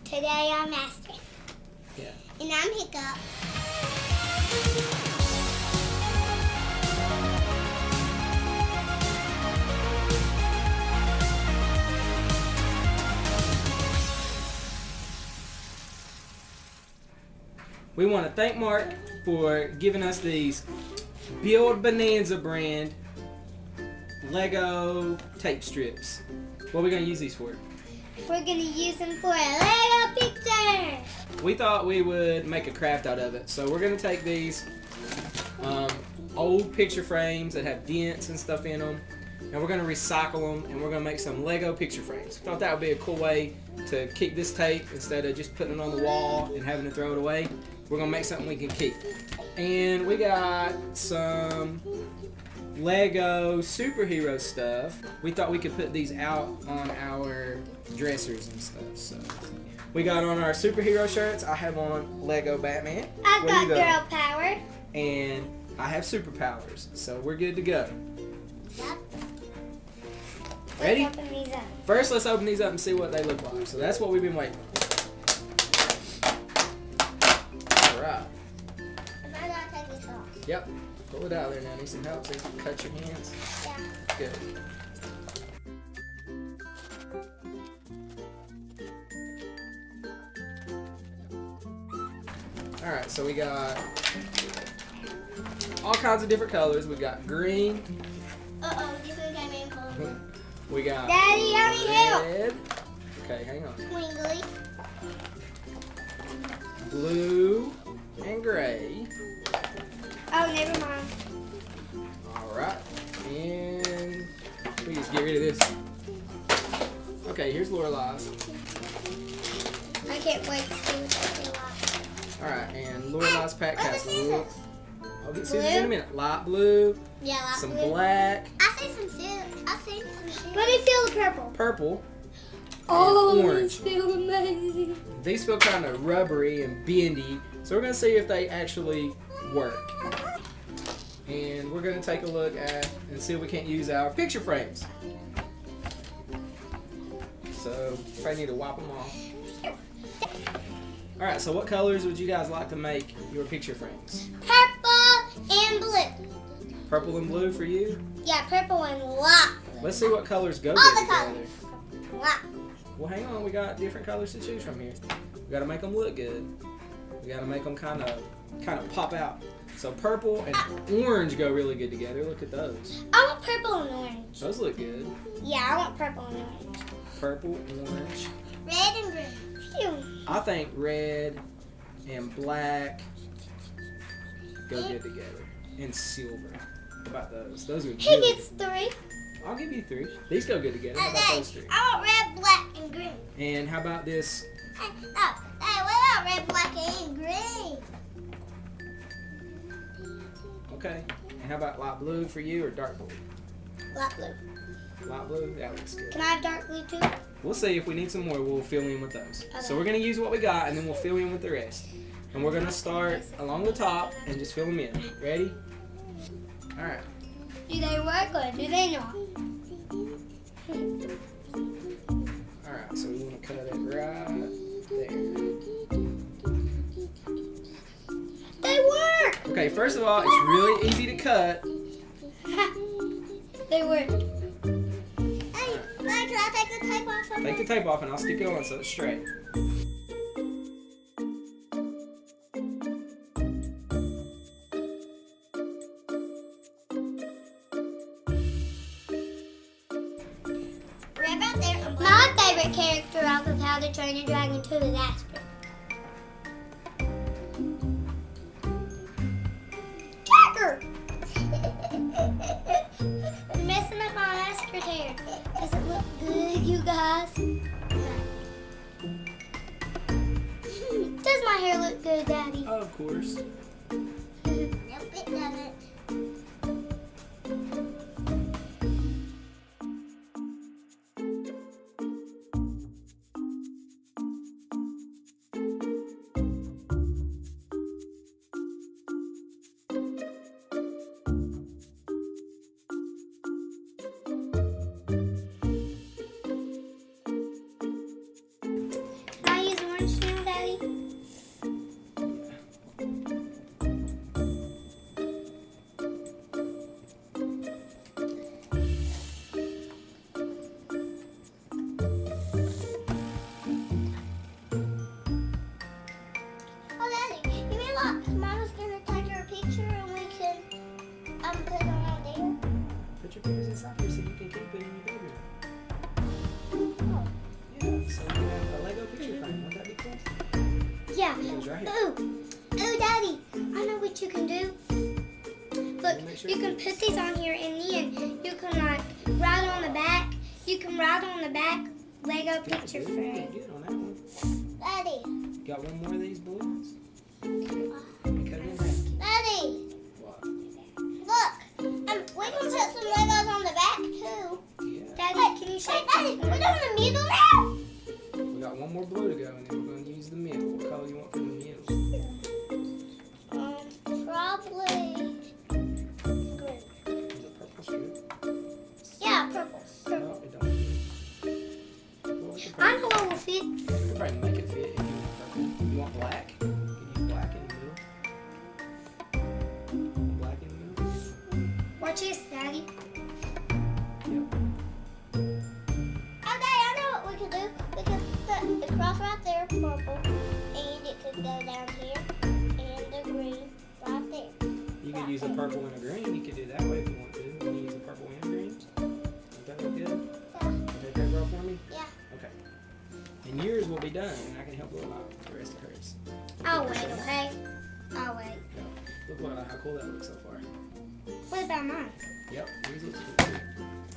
Today I'm Master. Yeah. And I'm Hiccup. We want to thank Mark for giving us these Build Bonanza brand Lego tape strips. What are we going to use these for? We're going to use them for a Lego picture. We thought we would make a craft out of it. So we're going to take these old picture frames that have dents and stuff in them, and we're going to recycle them, and we're going to make some Lego picture frames. Thought that would be a cool way to keep this tape instead of just putting it on the wall and having to throw it away. We're going to make something we can keep. And we got some Lego superhero stuff. We thought we could put these out on our dressers and stuff. So we got on our superhero shirts. I have on Lego Batman. I've got girl power. And I have superpowers. So we're good to go. Yep. Ready? Let's open these up. First, let's open these up and see what they look like. So that's what we've been waiting for. All right. Am I going to take this off? Yep. Pull it out there now. Need some help so you can cut your hands. Yeah. Good. Alright, so we got all kinds of different colors. We got green. Uh-oh, this one came in cold. We got Daddy, I need help. red. Okay, hang on. Twinkly. Blue and gray. Oh, never mind. Alright. And we just get rid of this. Okay, here's Lorelai's. I can't wait to see what they feel like. Alright, and Lorelai's pack Where's has the a little. scissors? I'll get scissors in a minute. Light blue, Yeah, like some blue. black, I see some scissors. I see some scissors. Let me feel the purple. purple, Oh, and orange. these feel amazing. These feel kind of rubbery and bendy, so we're going to see if they actually work. And we're going to take a look at and see if we can't use our picture frames. So, probably need to wipe them off. Alright, so what colors would you guys like to make your picture frames? Purple and blue. Purple and blue for you? Yeah, purple and white. Let's see what colors go All good the together. colors. White. Well, hang on. We got different colors to choose from here. We got to make them look good. We got to make them kind of pop out. So purple and orange go really good together. Look at those. I want purple and orange. Those look good. Yeah, I want purple and orange. Purple, orange. Red and green. Phew. I think red and black go good together. And silver. How about those? Those are He really gets 3. I'll give you 3. These go good together. How about those 3? I want red, black, and green. And how about this? Hey, what about red, black, and green? Okay. And how about light blue for you or dark blue? Light blue. Light blue? That looks good. Can I have dark blue too? We'll see. If we need some more, we'll fill in with those. Okay. So we're going to use what we got, and then we'll fill in with the rest. And we're going to start along the top and just fill them in. Ready? All right. Do they work or do they not? All right. So we want to cut it right there. They work! Okay. First of all, it's really easy to cut. They work. Hey, can I take the tape off? Take the tape off, and I'll stick it on so it's straight. My favorite character out of How to Train Your Dragon 2 is Asper. Jacker! I'm messing up my Asper's hair. Does it look good, you guys? Does my hair look good, Daddy? Oh, of course. Nope, it doesn't. orange now, Daddy? Oh, Daddy, you mean like Mama's gonna take her picture and we can put it on there? Put your fingers inside here so you can keep it in your bedroom. Oh. Yeah, so you have a Lego picture frame. Won't that be cool? Yeah. It goes right here. Ooh, Daddy, I know what you can do. Look, Make sure you can put these on here and then you can like write on the back. You can write on the back Lego picture Good, frame. good on that one. Daddy. Got one more of these balloons? Let me cut it in half. Daddy, What? look. We can put some Legos on the back too. Yeah. Daddy, can you shake Daddy, we're doing the middle now? We got one more blue to go, and then we're going to use the middle. What color you want for the middle? Probably green. Is it purple strip? Yeah, purple. No, it don't fit. What was the I purple? know what will fit. You can probably make it fit if you want purple. You want black? You can use black in the middle. Black in the middle? Watch this, Daddy. Yep. Oh, Daddy, I know what we could do. We could put the cross right there, purple, and it could go down here, and the green right there. You could use a purple and a green. You could do that way if you want to. You can use a purple and green. Does that look good? Yeah. You take that girl for me? Yeah. Okay. And yours will be done, and I can help you out the rest of hers. I'll wait, okay? I'll wait. Look how cool that looks so far. What about mine? Yep, yours looks cool too.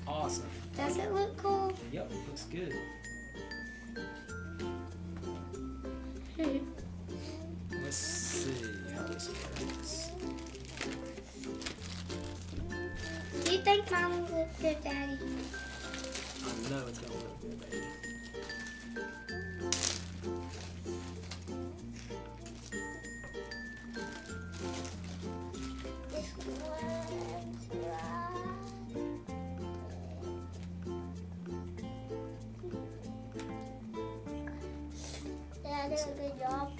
Awesome. Does it look cool? Yep, looks good. Let's see how this works. Do you think mine will look good, Daddy? I know it's gonna look good, baby. This one's right. Did I do a good job?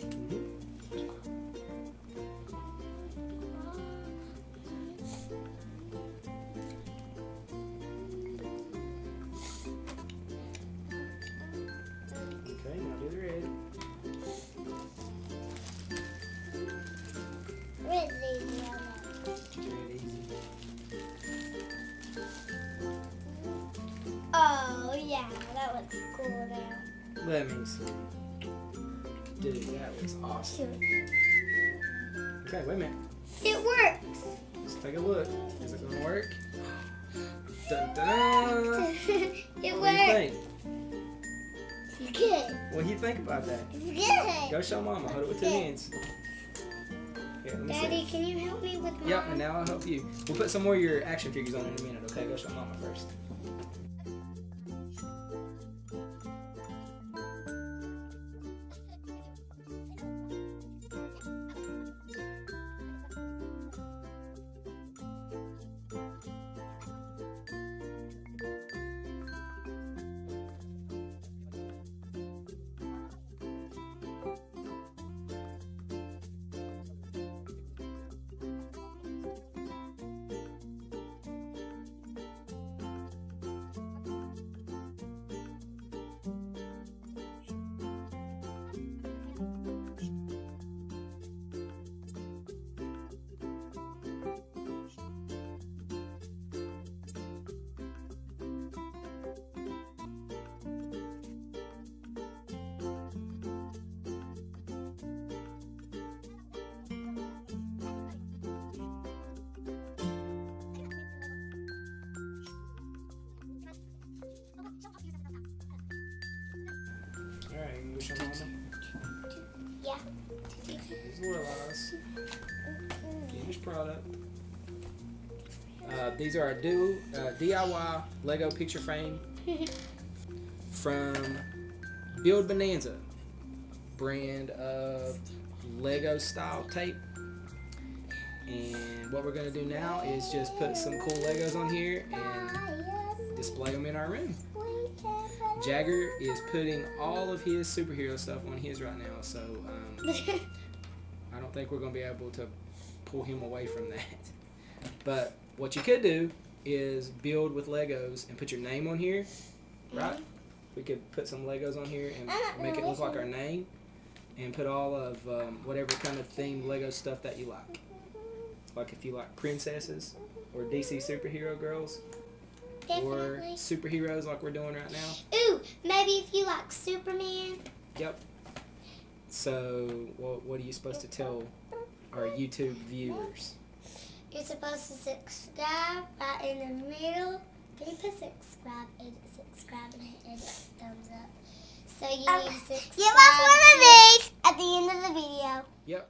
Okay, now do the red. Red's easy, I know. Red easy. Oh, yeah, that looks cool now. Let me see. Dude, that looks awesome. Okay, wait a minute. It works. Let's take a look. Is it gonna work? Dun dun! It What do you works. think? It's good. What do you think about that? It's good. Go show Mama. Hold it with two hands. Here, let me Daddy, see. can you help me with mine? Yep, and now I'll help you. We'll put some more of your action figures on in a minute, okay? Go show Mama first. Alright, you can go show Mama. Yeah. Here's Lorelai's finished product. These are our DIY Lego picture frame from Build Bonanza brand of Lego style tape. And what we're going to do now is just put some cool Legos on here and display them in our room. Jagger is putting all of his superhero stuff on his right now, so I don't think we're going to be able to pull him away from that. But what you could do is build with Legos and put your name on here, right? We could put some Legos on here and make it look like our name, and put all of whatever kind of themed Lego stuff that you like. Like if you like princesses or DC superhero girls. Or Definitely. superheroes like we're doing right now. Ooh, maybe if you like Superman. Yep. So, what are you supposed to tell our YouTube viewers? You're supposed to subscribe right in the middle. Then you put subscribe and hit thumbs up. So you need to subscribe. Give us one of these at the end of the video. Yep.